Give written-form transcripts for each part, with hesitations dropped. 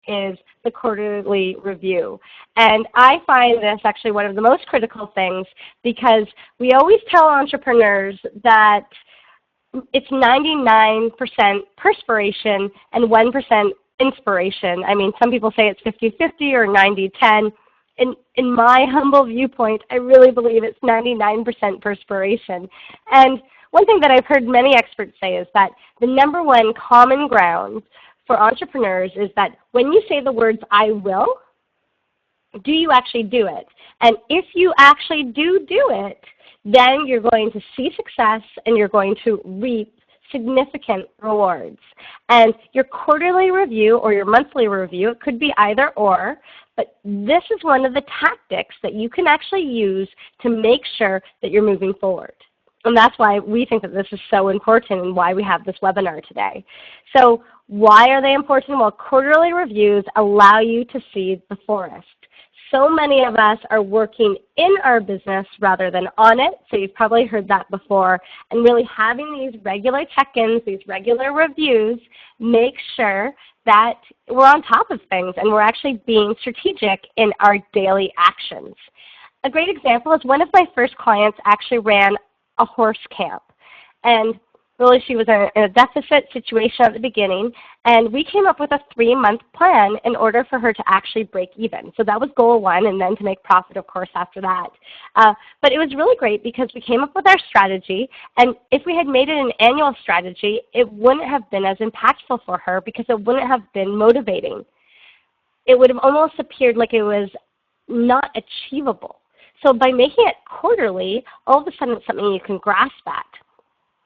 is the quarterly review. And I find this actually one of the most critical things because we always tell entrepreneurs that it's 99% perspiration and 1% inspiration. I mean, some people say it's 50-50 or 90-10. In my humble viewpoint, I really believe it's 99% perspiration. And one thing that I've heard many experts say is that the number one common ground for entrepreneurs is that when you say the words, I will, do you actually do it? And if you actually do it, then you're going to see success and you're going to reap significant rewards. And your quarterly review or your monthly review, it could be either or, but this is one of the tactics that you can actually use to make sure that you're moving forward. And that's why we think that this is so important and why we have this webinar today. So why are they important? Well, quarterly reviews allow you to see the forest. So many of us are working in our business rather than on it, so you've probably heard that before. And really having these regular check-ins, these regular reviews, make sure that we're on top of things and we're actually being strategic in our daily actions. A great example is one of my first clients actually ran a horse camp. And really she was in a deficit situation at the beginning, and we came up with a 3-month plan in order for her to actually break even. So that was goal 1, and then to make profit, of course, after that. But it was really great because we came up with our strategy, and if we had made it an annual strategy, it wouldn't have been as impactful for her because it wouldn't have been motivating. It would have almost appeared like it was not achievable. So by making it quarterly, all of a sudden it's something you can grasp at.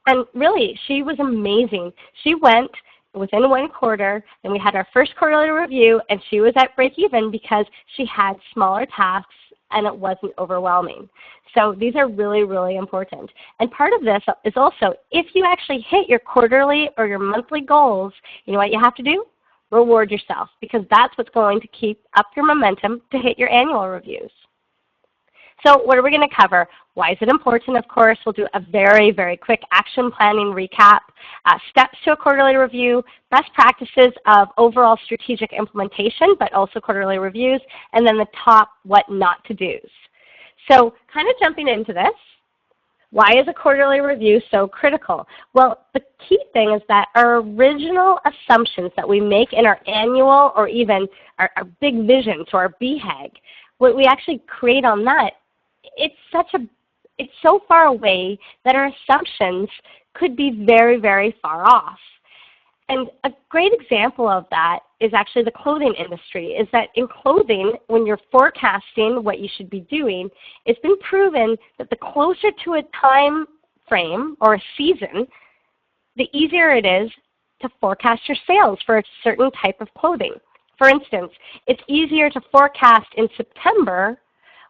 And really, she was amazing. She went within 1 quarter, and we had our first quarterly review, and she was at break even because she had smaller tasks and it wasn't overwhelming. So these are really, really important. And part of this is also, if you actually hit your quarterly or your monthly goals, you know what you have to do? Reward yourself, because that's what's going to keep up your momentum to hit your annual reviews. So what are we going to cover? Why is it important? Of course, we'll do a very, very quick action planning recap, steps to a quarterly review, best practices of overall strategic implementation, but also quarterly reviews, and then the top what not to do's. So kind of jumping into this, why is a quarterly review so critical? Well, the key thing is that our original assumptions that we make in our annual or even our big vision, so our BHAG, what we actually create on that, it's so far away that our assumptions could be very, very far off. And a great example of that is actually the clothing industry, is that in clothing, when you're forecasting what you should be doing, it's been proven that the closer to a time frame or a season, the easier it is to forecast your sales for a certain type of clothing. For instance, it's easier to forecast in September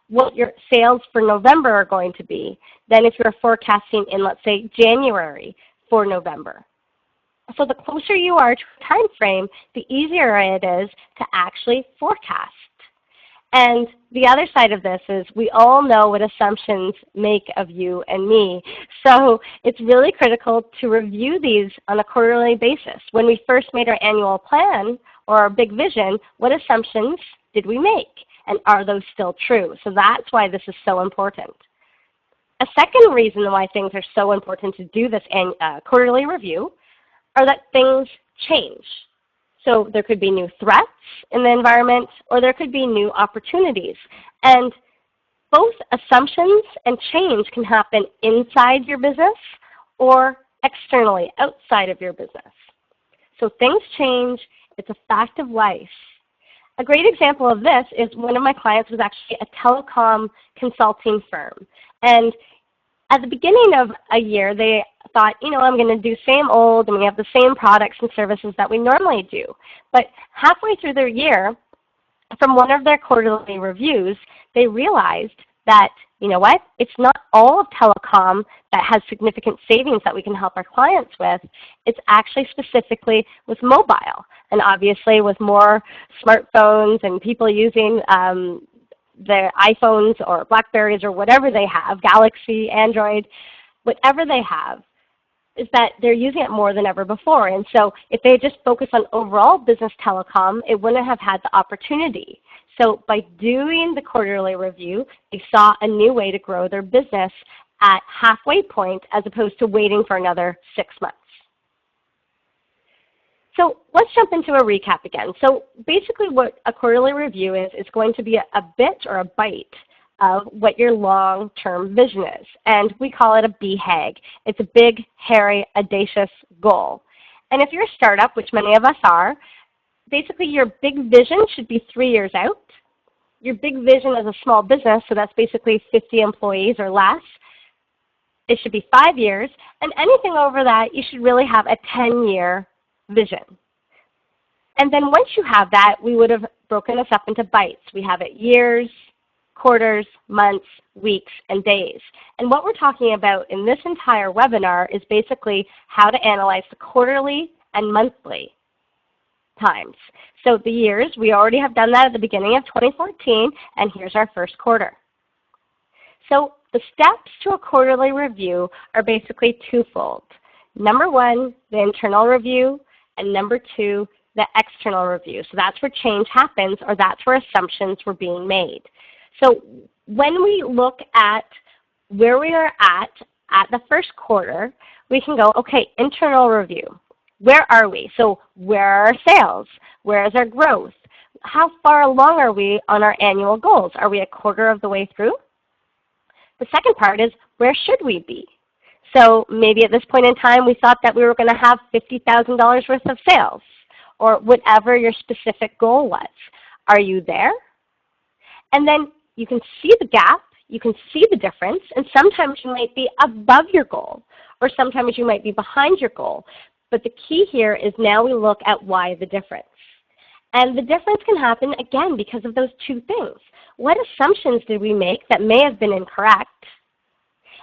what your sales for November are going to be than if you're forecasting in, let's say, January for November. So the closer you are to a time frame, the easier it is to actually forecast. And the other side of this is we all know what assumptions make of you and me. So it's really critical to review these on a quarterly basis. When we first made our annual plan or our big vision, what assumptions did we make? And are those still true? So that's why this is so important. A second reason why things are so important to do this quarterly review are that things change. So there could be new threats in the environment, or there could be new opportunities. And both assumptions and change can happen inside your business or externally, outside of your business. So things change. It's a fact of life. A great example of this is one of my clients was actually a telecom consulting firm. And at the beginning of a year, they thought, you know, I'm going to do same old, and we have the same products and services that we normally do. But halfway through their year, from one of their quarterly reviews, they realized that, you know what, it's not all of telecom that has significant savings that we can help our clients with. It's actually specifically with mobile. And obviously with more smartphones and people using their iPhones or Blackberries or whatever they have, Galaxy, Android, whatever they have, is that they're using it more than ever before. And so if they had just focused on overall business telecom, it wouldn't have had the opportunity. So by doing the quarterly review, they saw a new way to grow their business at halfway point as opposed to waiting for another 6 months. So let's jump into a recap again. So basically what a quarterly review is going to be a bit or a bite of what your long-term vision is. And we call it a BHAG. It's a big, hairy, audacious goal. And if you're a startup, which many of us are, basically your big vision should be 3 years out. Your big vision as a small business, so that's basically 50 employees or less, it should be 5 years. And anything over that, you should really have a 10-year vision. And then once you have that, we would have broken this up into bites. We have it years, quarters, months, weeks, and days. And what we're talking about in this entire webinar is basically how to analyze the quarterly and monthly times. So the years, we already have done that at the beginning of 2014, and here's our first quarter. So the steps to a quarterly review are basically twofold. Number one, the internal review, and number two, the external review. So that's where change happens, or that's where assumptions were being made. So when we look at where we are at the first quarter, we can go, okay, internal review. Where are we? So where are our sales? Where is our growth? How far along are we on our annual goals? Are we a quarter of the way through? The second part is, where should we be? So maybe at this point in time, we thought that we were going to have $50,000 worth of sales, or whatever your specific goal was. Are you there? And then you can see the gap, you can see the difference, and sometimes you might be above your goal, or sometimes you might be behind your goal. But the key here is now we look at why the difference. And the difference can happen, again, because of those two things. What assumptions did we make that may have been incorrect?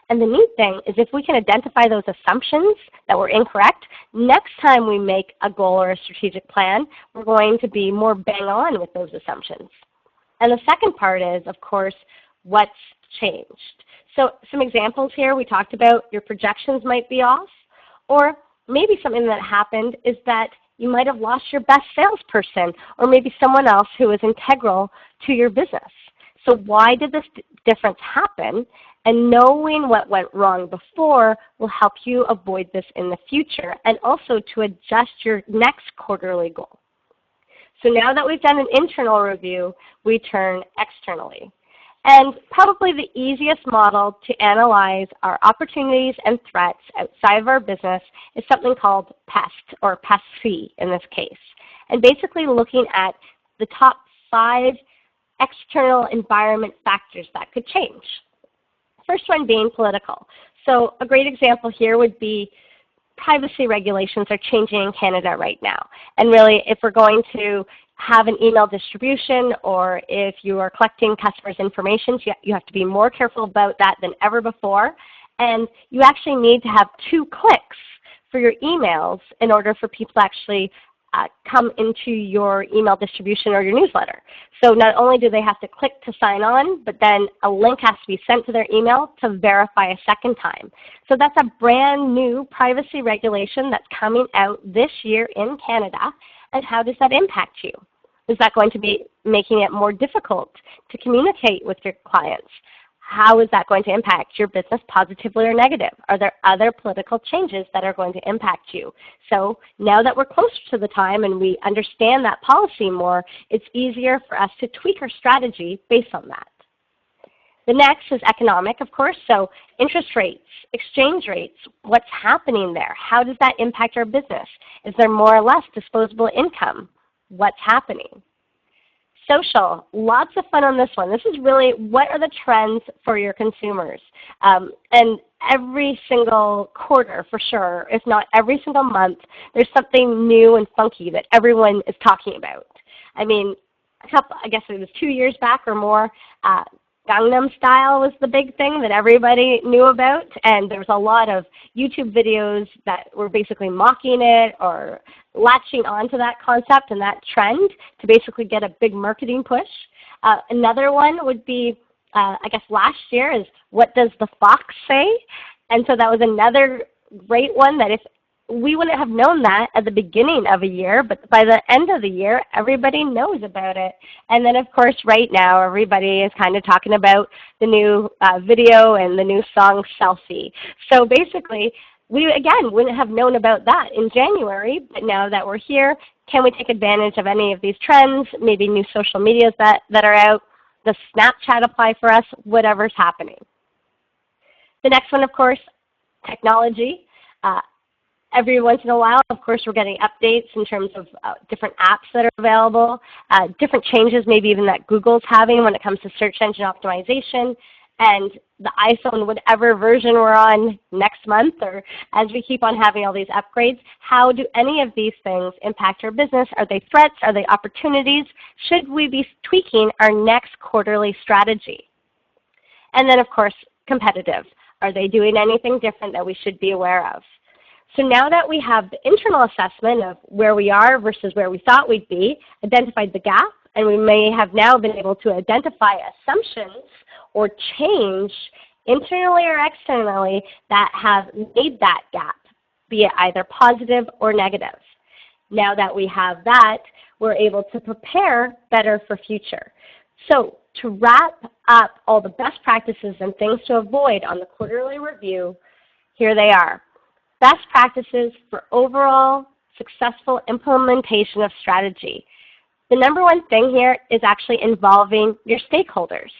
And the neat thing is if we can identify those assumptions that were incorrect, next time we make a goal or a strategic plan, we're going to be more bang on with those assumptions. And the second part is, of course, what's changed. So some examples here, we talked about your projections might be off, or maybe something that happened is that you might have lost your best salesperson, or maybe someone else who was integral to your business. So why did this difference happen? And knowing what went wrong before will help you avoid this in the future, and also to adjust your next quarterly goal. So now that we've done an internal review, we turn externally. And probably the easiest model to analyze our opportunities and threats outside of our business is something called PEST, or PEST-C in this case. And basically looking at the top 5 external environment factors that could change. First one being political. So a great example here would be privacy regulations are changing in Canada right now. And really, if we're going to have an email distribution, or if you are collecting customers' information, you have to be more careful about that than ever before. And you actually need to have 2 clicks for your emails in order for people to actually come into your email distribution or your newsletter. So not only do they have to click to sign on, but then a link has to be sent to their email to verify a second time. So that's a brand new privacy regulation that's coming out this year in Canada. And how does that impact you? Is that going to be making it more difficult to communicate with your clients? How is that going to impact your business positively or negative? Are there other political changes that are going to impact you? So now that we're closer to the time and we understand that policy more, it's easier for us to tweak our strategy based on that. The next is economic, of course. So interest rates, exchange rates, what's happening there? How does that impact our business? Is there more or less disposable income? What's happening? Social, lots of fun on this one. This is really what are the trends for your consumers. And every single quarter, for sure, if not every single month, there's something new and funky that everyone is talking about. I mean, I guess it was 2 years back or more, Gangnam Style was the big thing that everybody knew about, and there was a lot of YouTube videos that were basically mocking it or latching onto that concept and that trend to basically get a big marketing push. Another one would be, I guess last year, is what does the fox say? And so that was another great one that if we wouldn't have known that at the beginning of a year, but by the end of the year, everybody knows about it. And then, of course, right now, everybody is kind of talking about the new video and the new song, Selfie. So basically, we, again, wouldn't have known about that in January, but now that we're here, can we take advantage of any of these trends, maybe new social medias that are out? Does Snapchat apply for us? Whatever's happening. The next one, of course, technology. Every once in a while, of course, we're getting updates in terms of different apps that are available, different changes maybe even that Google's having when it comes to search engine optimization, and the iPhone, whatever version we're on next month, or as we keep on having all these upgrades, how do any of these things impact our business? Are they threats? Are they opportunities? Should we be tweaking our next quarterly strategy? And then, of course, competitive. Are they doing anything different that we should be aware of? So now that we have the internal assessment of where we are versus where we thought we'd be, identified the gap, and we may have now been able to identify assumptions or change internally or externally that have made that gap, be it either positive or negative. Now that we have that, we're able to prepare better for future. So to wrap up all the best practices and things to avoid on the quarterly review, here they are. Best practices for overall successful implementation of strategy. The number one thing here is actually involving your stakeholders.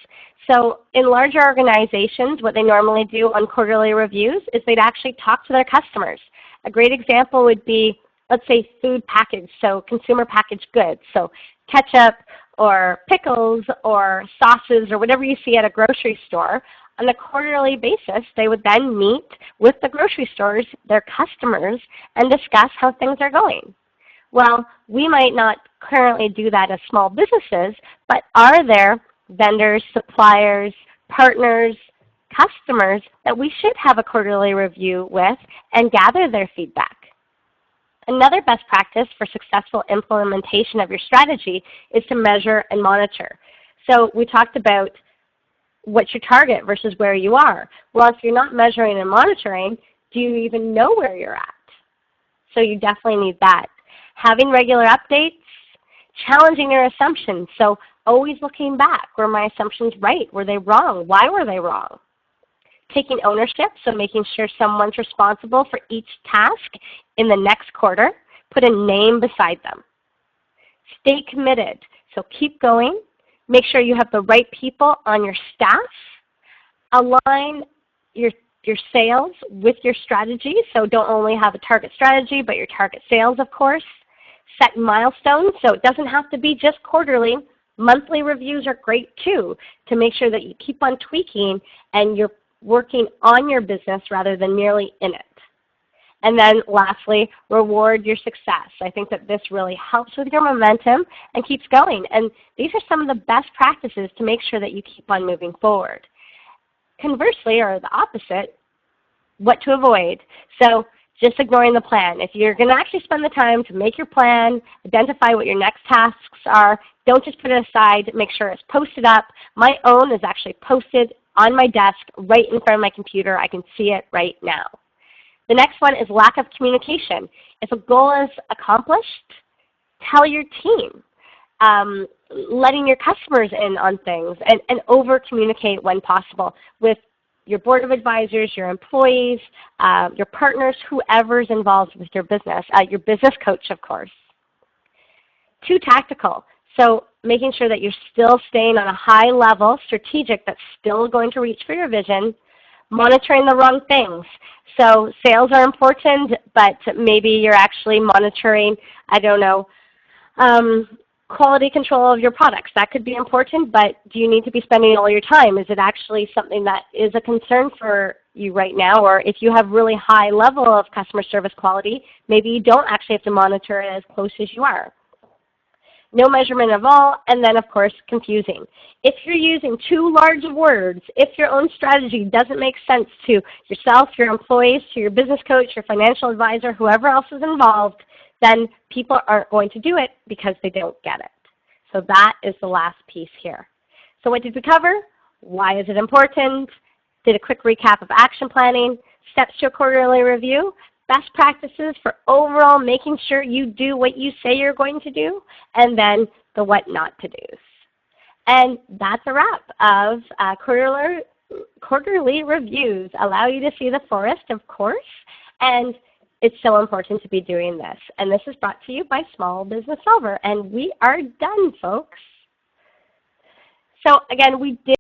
So in larger organizations, what they normally do on quarterly reviews is they'd actually talk to their customers. A great example would be, let's say, food package, so consumer packaged goods. So ketchup or pickles or sauces or whatever you see at a grocery store. On a quarterly basis, they would then meet with the grocery stores, their customers, and discuss how things are going. Well, we might not currently do that as small businesses, but are there vendors, suppliers, partners, customers that we should have a quarterly review with and gather their feedback? Another best practice for successful implementation of your strategy is to measure and monitor. So we talked about what's your target versus where you are. Well, if you're not measuring and monitoring, do you even know where you're at? So you definitely need that. Having regular updates, challenging your assumptions. So always looking back. Were my assumptions right? Were they wrong? Why were they wrong? Taking ownership, so making sure someone's responsible for each task in the next quarter. Put a name beside them. Stay committed. So keep going. Make sure you have the right people on your staff. Align your sales with your strategy. So don't only have a target strategy, but your target sales, of course. Set milestones. So it doesn't have to be just quarterly. Monthly reviews are great too, to make sure that you keep on tweaking and you're working on your business rather than merely in it. And then lastly, reward your success. I think that this really helps with your momentum and keeps going. And these are some of the best practices to make sure that you keep on moving forward. Conversely, or the opposite, what to avoid. So just ignoring the plan. If you're going to actually spend the time to make your plan, identify what your next tasks are, don't just put it aside, make sure it's posted up. My own is actually posted on my desk right in front of my computer. I can see it right now. The next one is lack of communication. If a goal is accomplished, tell your team. Letting your customers in on things and over-communicate when possible with your board of advisors, your employees, your partners, whoever's involved with your business coach, of course. Too tactical. So making sure that you're still staying on a high level, strategic, that's still going to reach for your vision. Monitoring the wrong things. So sales are important, but maybe you're actually monitoring, I don't know, quality control of your products. That could be important, but do you need to be spending all your time? Is it actually something that is a concern for you right now? Or if you have really high level of customer service quality, maybe you don't actually have to monitor it as close as you are. No measurement of all, and then of course confusing. If you're using too large of words, if your own strategy doesn't make sense to yourself, your employees, to your business coach, your financial advisor, whoever else is involved, then people aren't going to do it because they don't get it. So that is the last piece here. So what did we cover? Why is it important? Did a quick recap of action planning, steps to a quarterly review, best practices for overall making sure you do what you say you're going to do, and then the what not to do's. And that's a wrap of quarterly reviews. Allow you to see the forest, of course, and it's so important to be doing this. And this is brought to you by Small Business Solver. And we are done, folks. So again, we did